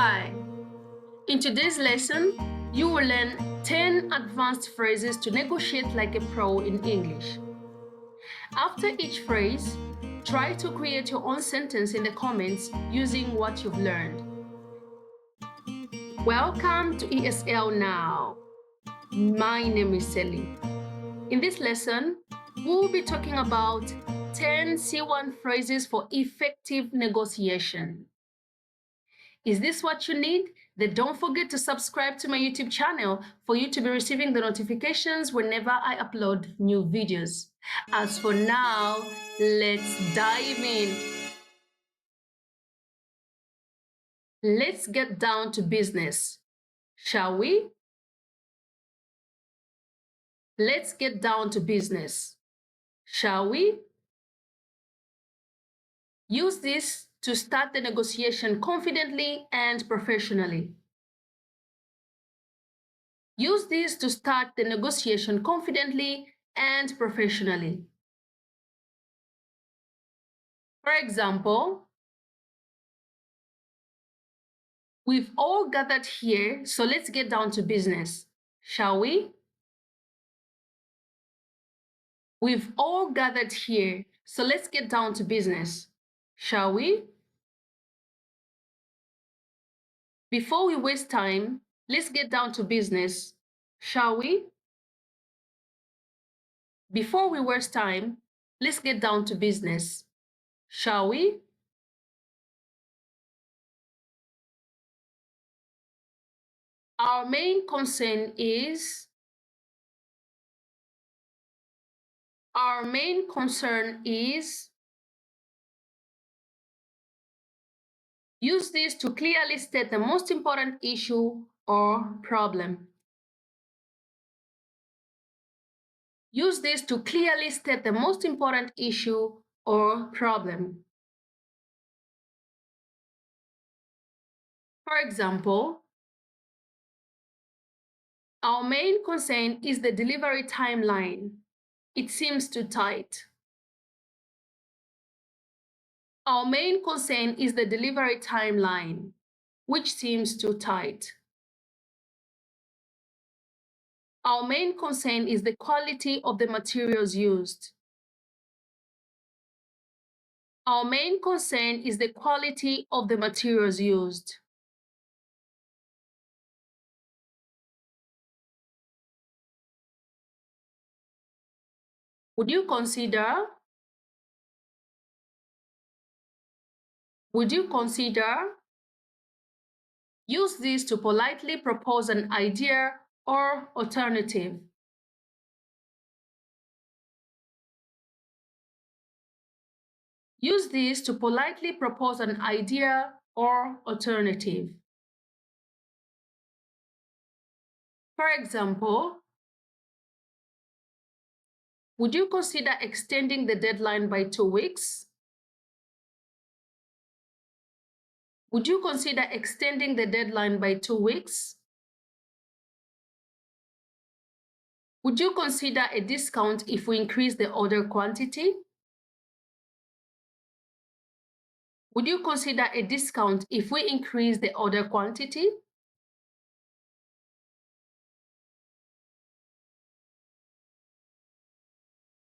Hi, in today's lesson, you will learn 10 advanced phrases to negotiate like a pro in English. After each phrase, try to create your own sentence in the comments using what you've learned. Welcome to ESL Now. My name is Selly. In this lesson, we'll be talking about 10 C1 phrases for effective negotiation. Is this what you need? Then don't forget to subscribe to my YouTube channel for you to be receiving the notifications whenever I upload new videos. As for now, let's dive in. Let's get down to business, shall we? Let's get down to business, shall we? Use this to start the negotiation confidently and professionally. Use this to start the negotiation confidently and professionally. For example, we've all gathered here, so let's get down to business, shall we? We've all gathered here, so let's get down to business, shall we? Before we waste time, let's get down to business, shall we? Before we waste time, let's get down to business, shall we? Our main concern is use this to clearly state the most important issue or problem. Use this to clearly state the most important issue or problem. For example, our main concern is the delivery timeline. It seems too tight. Our main concern is the delivery timeline, which seems too tight. Our main concern is the quality of the materials used. Our main concern is the quality of the materials used. Would you consider? Would you consider? Use this to politely propose an idea or alternative. Use this to politely propose an idea or alternative. For example, would you consider extending the deadline by 2 weeks? Would you consider extending the deadline by 2 weeks? Would you consider a discount if we increase the order quantity? Would you consider a discount if we increase the order quantity?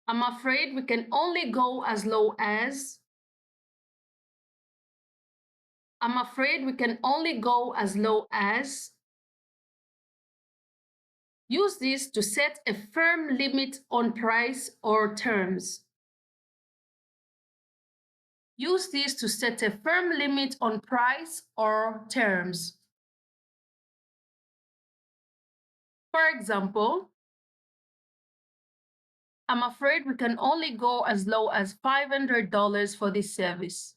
I'm afraid we can only go as low as. I'm afraid we can only go as low as. Use this to set a firm limit on price or terms. Use this to set a firm limit on price or terms. For example, I'm afraid we can only go as low as $500 for this service.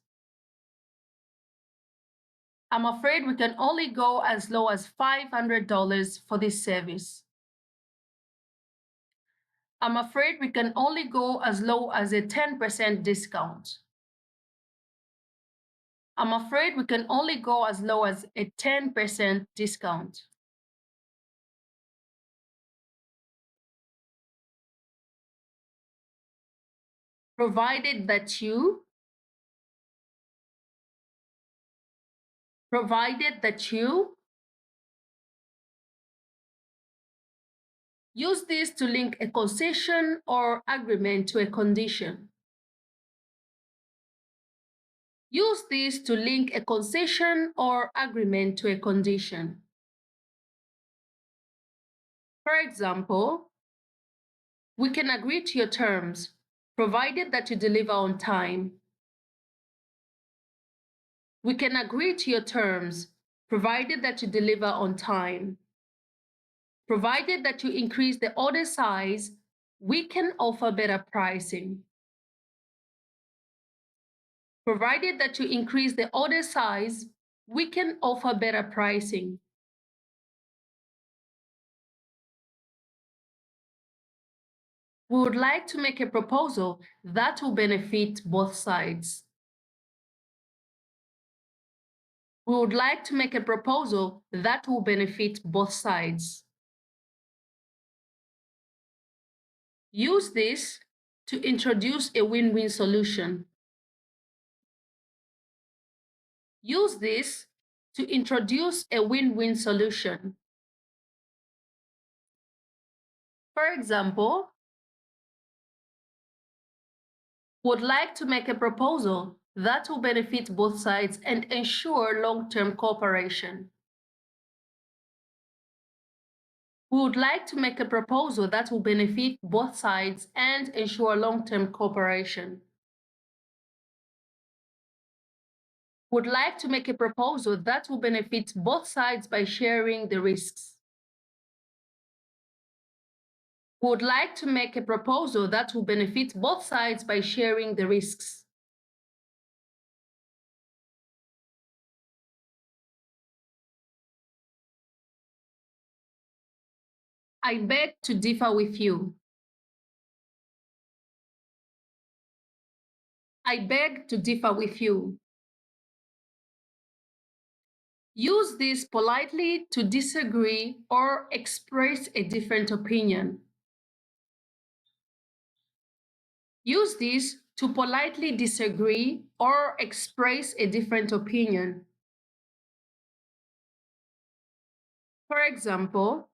I'm afraid we can only go as low as $500 for this service. I'm afraid we can only go as low as a 10% discount. I'm afraid we can only go as low as a 10% discount. Provided that you provided that you. Use this to link a concession or agreement to a condition. Use this to link a concession or agreement to a condition. For example, we can agree to your terms, provided that you deliver on time. We can agree to your terms, provided that you deliver on time. Provided that you increase the order size, we can offer better pricing. Provided that you increase the order size, we can offer better pricing. We would like to make a proposal that will benefit both sides. We would like to make a proposal that will benefit both sides. Use this to introduce a win-win solution. Use this to introduce a win-win solution. For example, would like to make a proposal that will benefit both sides and ensure long-term cooperation. We would like to make a proposal that will benefit both sides and ensure long-term cooperation. Would like to make a proposal that will benefit both sides by sharing the risks. Would like to make a proposal that will benefit both sides by sharing the risks. I beg to differ with you. I beg to differ with you. Use this politely to disagree or express a different opinion. Use this to politely disagree or express a different opinion. For example,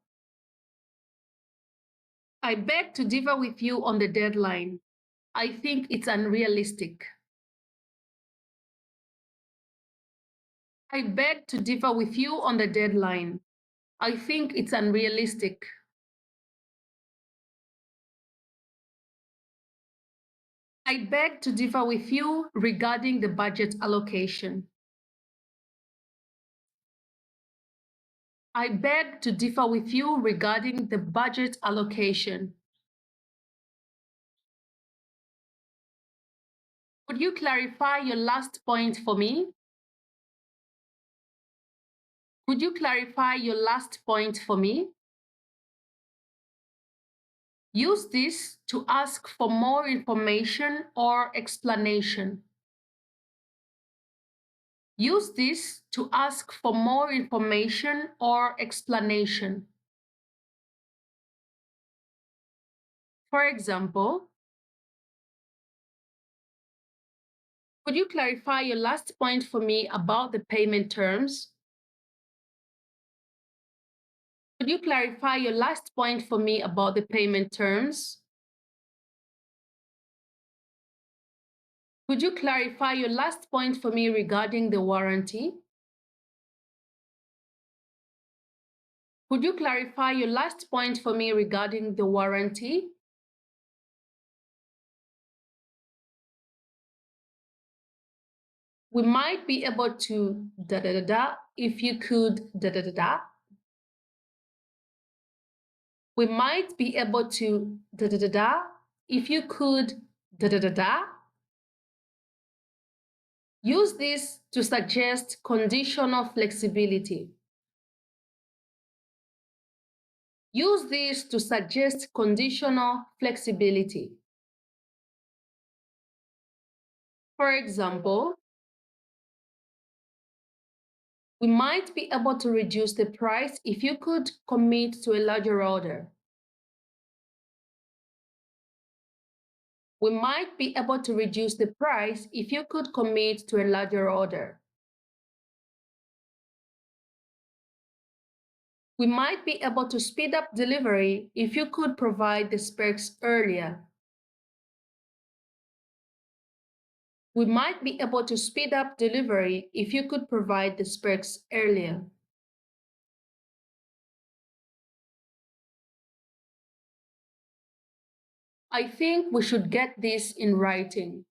I beg to differ with you on the deadline. I think it's unrealistic. I beg to differ with you on the deadline. I think it's unrealistic. I beg to differ with you regarding the budget allocation. I beg to differ with you regarding the budget allocation. Could you clarify your last point for me? Could you clarify your last point for me? Use this to ask for more information or explanation. Use this to ask for more information or explanation. For example, could you clarify your last point for me about the payment terms? Could you clarify your last point for me about the payment terms? Could you clarify your last point for me regarding the warranty? Could you clarify your last point for me regarding the warranty? We might be able to if you could We might be able to if you could Use this to suggest conditional flexibility. Use this to suggest conditional flexibility. For example, we might be able to reduce the price if you could commit to a larger order. We might be able to reduce the price if you could commit to a larger order. We might be able to speed up delivery if you could provide the specs earlier. We might be able to speed up delivery if you could provide the specs earlier. I think we should get this in writing.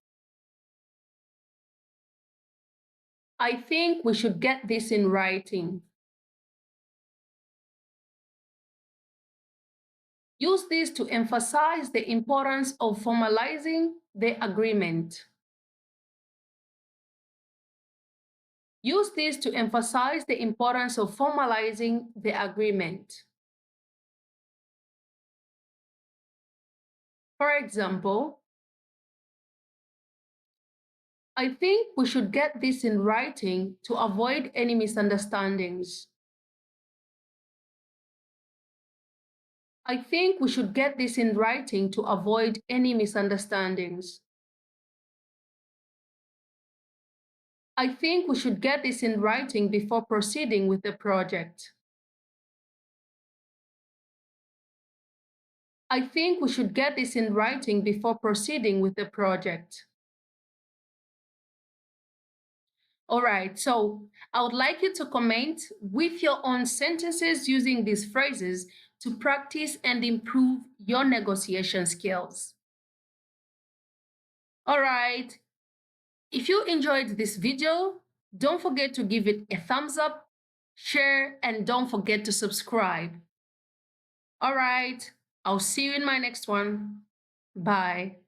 I think we should get this in writing. Use this to emphasize the importance of formalizing the agreement. Use this to emphasize the importance of formalizing the agreement. For example, I think we should get this in writing to avoid any misunderstandings. I think we should get this in writing to avoid any misunderstandings. I think we should get this in writing before proceeding with the project. I think we should get this in writing before proceeding with the project. All right, so I would like you to comment with your own sentences using these phrases to practice and improve your negotiation skills. All right, if you enjoyed this video, don't forget to give it a thumbs up, share, and don't forget to subscribe. All right, I'll see you in my next one. Bye.